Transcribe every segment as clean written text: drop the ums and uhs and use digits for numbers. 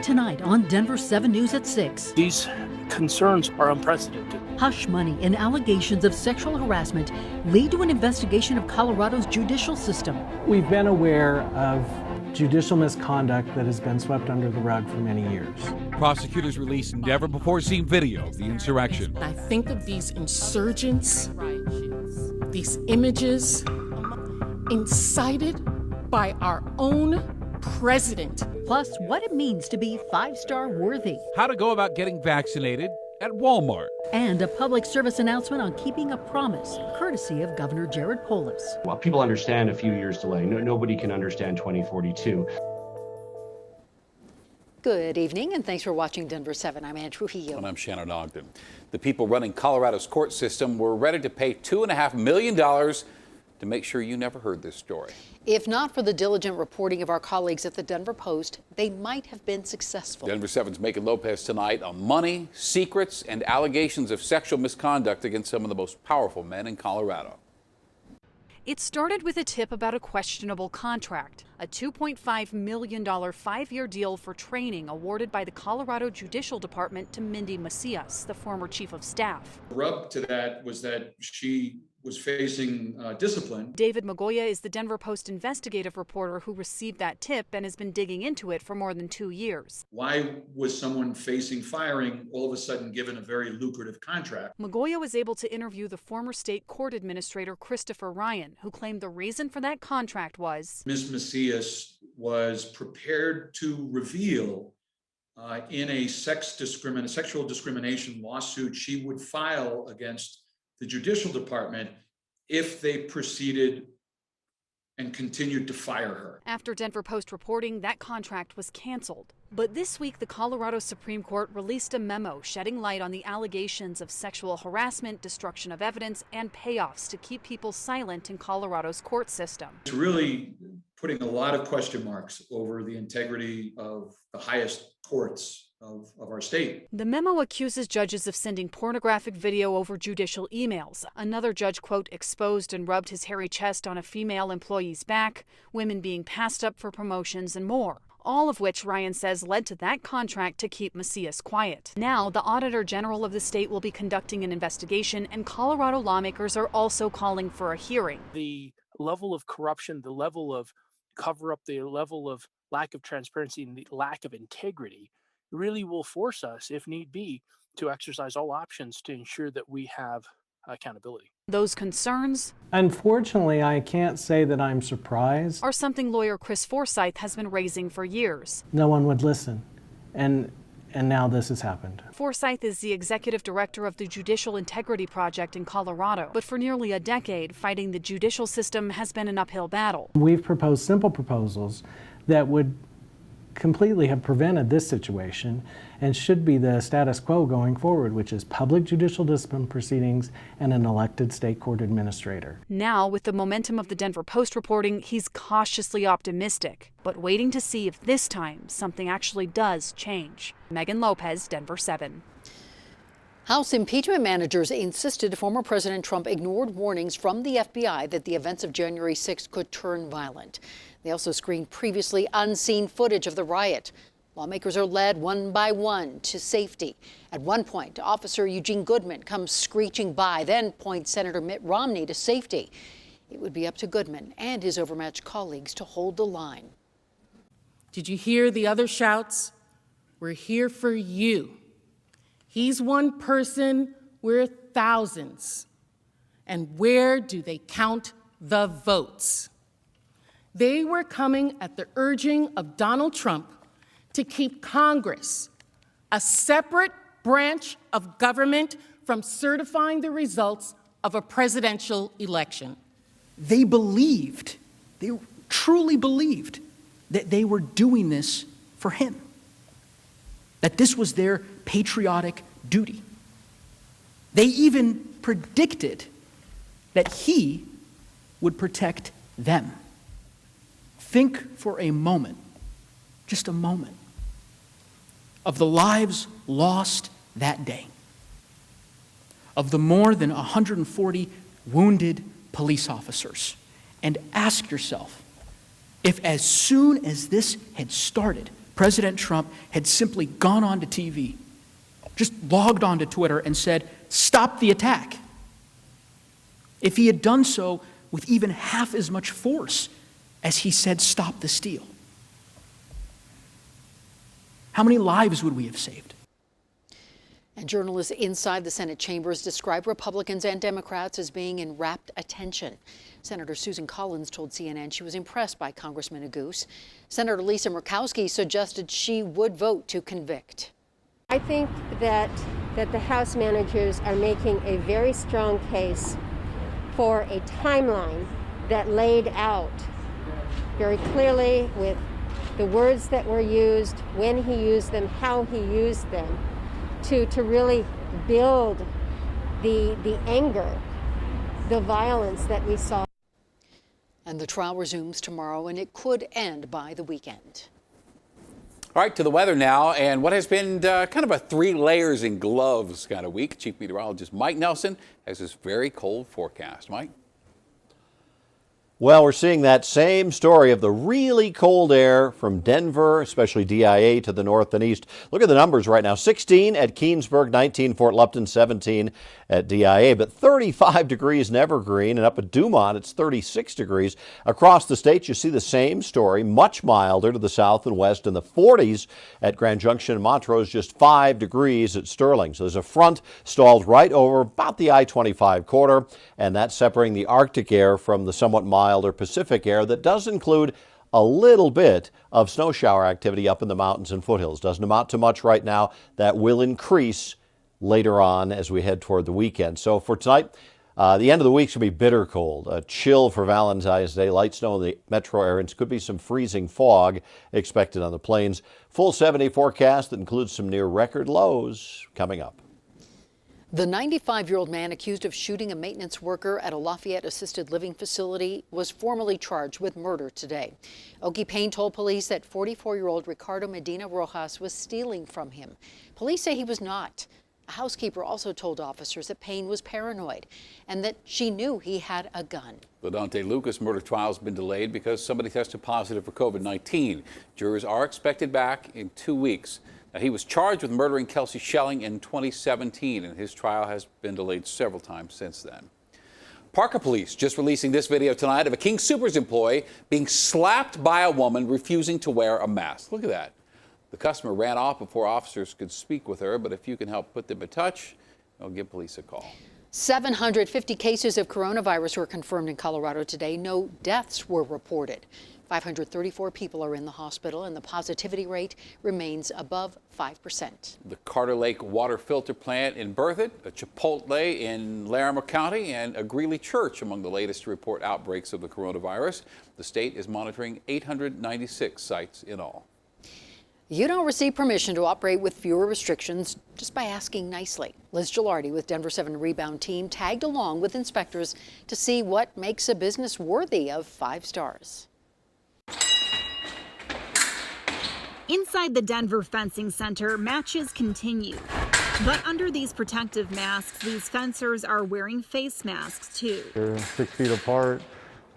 tonight on Denver7 News at 6. These concerns are unprecedented. Hush money and allegations of sexual harassment lead to an investigation of Colorado's judicial system. We've been aware of judicial misconduct that has been swept under the rug for many years. Prosecutors released never-before-seen video of the insurrection. I think of these insurgents, these images, incited by our own president. Plus, what it means to be five-star worthy. How to go about getting vaccinated at Walmart. And a public service announcement on keeping a promise, courtesy of Governor Jared Polis. While people understand a few years delay, nobody can understand 2042. Good evening, and thanks for watching Denver7. I'm Ann Trujillo. And I'm Shannon Ogden. The people running Colorado's court system were ready to pay $2.5 million to make sure you never heard this story. If not for the diligent reporting of our colleagues at the Denver Post, they might have been successful. Denver7's Megan Lopez tonight on money, secrets, and allegations of sexual misconduct against some of the most powerful men in Colorado. It started with a tip about a questionable contract, a $2.5 million 5-year deal for training awarded by the Colorado Judicial Department to Mindy Macias, the former chief of staff. The rub to that was that she was facing discipline. David Magoya is the Denver Post investigative reporter who received that tip and has been digging into it for more than 2 years. Why was someone facing firing all of a sudden given a very lucrative contract? Magoya was able to interview the former state court administrator Christopher Ryan, who claimed the reason for that contract was Ms. Macias was prepared to reveal in a sexual discrimination lawsuit she would file against the Judicial Department if they proceeded and continued to fire her. After Denver Post reporting, that contract was canceled. But this week, the Colorado Supreme Court released a memo shedding light on the allegations of sexual harassment, destruction of evidence, and payoffs to keep people silent in Colorado's court system. It's really putting a lot of question marks over the integrity of the highest courts of our state. The memo accuses judges of sending pornographic video over judicial emails. Another judge, quote, exposed and rubbed his hairy chest on a female employee's back, women being passed up for promotions, and more. All of which, Ryan says, led to that contract to keep Macias quiet. Now, the Auditor General of the state will be conducting an investigation, and Colorado lawmakers are also calling for a hearing. The level of corruption, the level of cover-up, the level of lack of transparency, and the lack of integrity really will force us, if need be, to exercise all options to ensure that we have accountability. Those concerns, Unfortunately, I can't say that I'm surprised. Are something lawyer Chris Forsyth has been raising for years. No one would listen, and now this has happened. Forsyth is the executive director of the Judicial Integrity Project in Colorado. But for nearly a decade, fighting the judicial system has been an uphill battle. We've proposed simple proposals that would completely have prevented this situation and should be the status quo going forward, which is public judicial discipline proceedings and an elected state court administrator. Now, with the momentum of the Denver Post reporting, he's cautiously optimistic, but waiting to see if this time something actually does change. Megan Lopez, Denver7. House impeachment managers insisted former President Trump ignored warnings from the FBI that the events of January 6th could turn violent. They also screened previously unseen footage of the riot. Lawmakers are led one by one to safety. At one point, Officer Eugene Goodman comes screeching by, then points Senator Mitt Romney to safety. It would be up to Goodman and his overmatched colleagues to hold the line. Did you hear the other shouts? We're here for you. He's one person, we're thousands. And where do they count the votes? They were coming at the urging of Donald Trump to keep Congress, a separate branch of government, from certifying the results of a presidential election. They truly believed that they were doing this for him, that this was their patriotic duty. They even predicted that he would protect them. Think for a moment, just a moment, of the lives lost that day, of the more than 140 wounded police officers, and ask yourself if as soon as this had started, President Trump had simply gone onto TV, just logged onto Twitter and said, "Stop the attack," if he had done so with even half as much force as he said, "Stop the steal," how many lives would we have saved? And journalists inside the Senate chambers describe Republicans and Democrats as being in rapt attention. Senator Susan Collins told CNN she was impressed by Congressman Aguse. Senator Lisa Murkowski suggested she would vote to convict. I think that the House managers are making a very strong case for a timeline that laid out very clearly with the words that were used, when he used them, how he used them, to really build the anger, the violence that we saw. And the trial resumes tomorrow, and it could end by the weekend. All right, to the weather now, and what has been kind of a 3 layers and gloves kind of week. Chief Meteorologist Mike Nelson has this very cold forecast. Mike? Well, we're seeing that same story of the really cold air from Denver, especially DIA to the north and east. Look at the numbers right now. 16 at Keensburg, 19 Fort Lupton, 17 at DIA, but 35 degrees in Evergreen, and up at Dumont, it's 36 degrees. Across the state, you see the same story, much milder to the south and west, in the 40s at Grand Junction and Montrose, just 5 degrees at Sterling. So there's a front stalled right over about the I-25 corridor, and that's separating the Arctic air from the somewhat milder Pacific air that does include a little bit of snow shower activity up in the mountains and foothills. Doesn't amount to much right now. That will increase later on as we head toward the weekend. So for tonight, the end of the week's going to be bitter cold. A chill for Valentine's Day. Light snow in the metro areas. Could be some freezing fog expected on the plains. Full 7-day forecast that includes some near record lows coming up. The 95-year-old man accused of shooting a maintenance worker at a Lafayette assisted living facility was formally charged with murder today. Okie Payne told police that 44-year-old Ricardo Medina Rojas was stealing from him. Police say he was not. A housekeeper also told officers that Payne was paranoid and that she knew he had a gun. The Dante Lucas murder trial has been delayed because somebody tested positive for COVID-19. Jurors are expected back in 2 weeks. Now, he was charged with murdering Kelsey Schelling in 2017, and his trial has been delayed several times since then. Parker police just releasing this video tonight of a King Soopers employee being slapped by a woman refusing to wear a mask. Look at that. The customer ran off before officers could speak with her, but if you can help put them in touch, I'll give police a call. 750 cases of coronavirus were confirmed in Colorado today. No deaths were reported. 534 people are in the hospital, and the positivity rate remains above 5%. The Carter Lake water filter plant in Berthoud, a Chipotle in Larimer County, and a Greeley church among the latest to report outbreaks of the coronavirus. The state is monitoring 896 sites in all. You don't receive permission to operate with fewer restrictions just by asking nicely. Liz Gilardi with Denver7 Rebound Team tagged along with inspectors to see what makes a business worthy of 5 stars. Inside the Denver Fencing Center, matches continue. But under these protective masks, these fencers are wearing face masks too. You're 6 feet apart,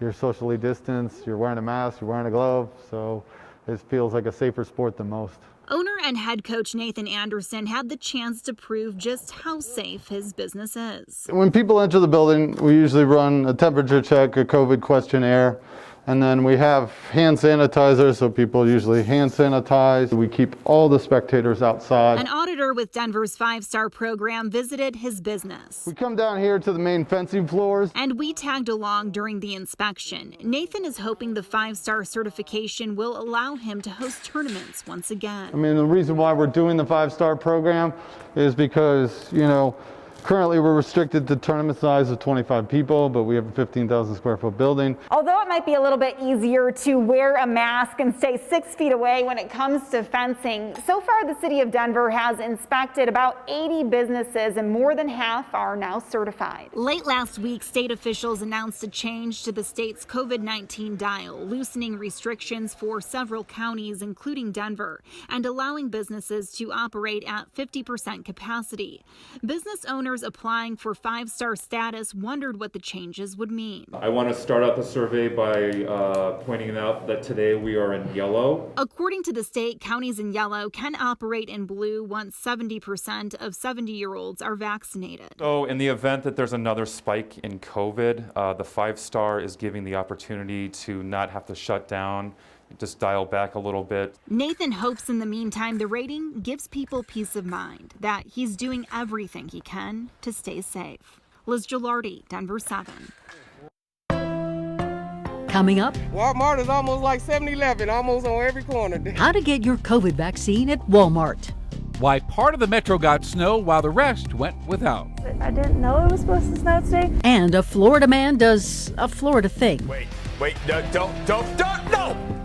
you're socially distanced, you're wearing a mask, you're wearing a glove, so it feels like a safer sport than most. Owner and head coach Nathan Anderson had the chance to prove just how safe his business is. When people enter the building, we usually run a temperature check, a COVID questionnaire, and then we have hand sanitizer, so people usually hand sanitize. We keep all the spectators outside. An auditor with Denver's 5-star program visited his business. We come down here to the main fencing floors. And we tagged along during the inspection. Nathan is hoping the 5-star certification will allow him to host tournaments once again. I mean, the reason why we're doing the 5-star program is because, currently we're restricted to tournament size of 25 people, but we have a 15,000 square foot building. Although it might be a little bit easier to wear a mask and stay 6 feet away when it comes to fencing, so far the city of Denver has inspected about 80 businesses and more than half are now certified. Late last week, state officials announced a change to the state's COVID-19 dial, loosening restrictions for several counties, including Denver, and allowing businesses to operate at 50% capacity. Business owners Seniors applying for 5-star status wondered what the changes would mean. I want to start out the survey by pointing out that today we are in yellow. According to the state, counties in yellow can operate in blue once 70% of 70-year-olds are vaccinated. So in the event that there's another spike in COVID, the 5-star is giving the opportunity to not have to shut down, just dial back a little bit. Nathan hopes in the meantime the rating gives people peace of mind that he's doing everything he can to stay safe. Liz Gilardi, Denver 7. Coming up, Walmart is almost like 7-Eleven, almost on every corner. how to get your COVID vaccine at Walmart. Why part of the metro got snow while the rest went without. I didn't know it was supposed to snow today. And a Florida man does a Florida thing. Wait, don't, no!